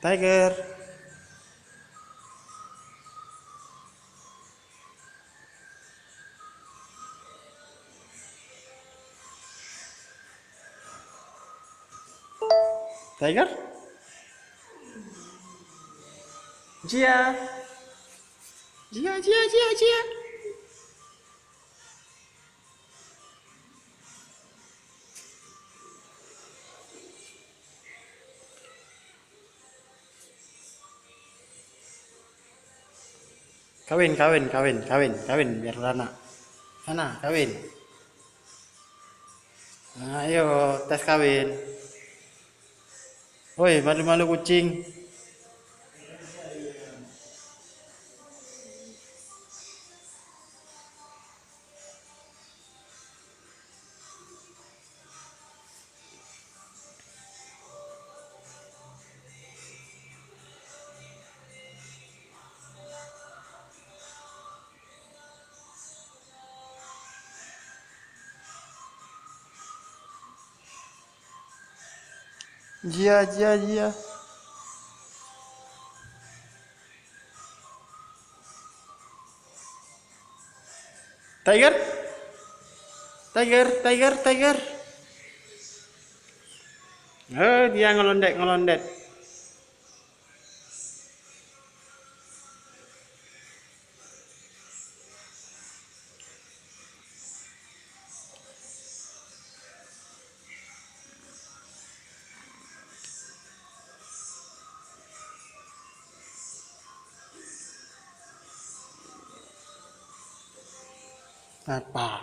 Tiger. Tiger. Jia. Jia, Jia, Jia, Jia. Kawin, kawin, kawin, kawin, kawin biar Lana. Sana, kawin. Nah, ayo tes kawin. Woi, malu-malu kucing. Jia, Jia, Jia. Tiger. Tiger, Tiger, Tiger. Dia ngelondek, ngelondek. Apa?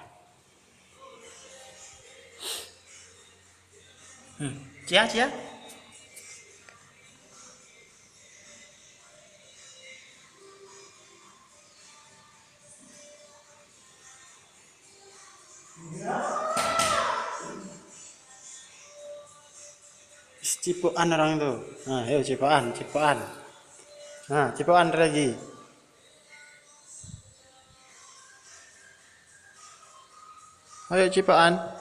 Cia, Cia. Cipokan orang itu. Nah, ayo cipokan, cipokan. Nah, cipokan lagi. Ayo cipokan.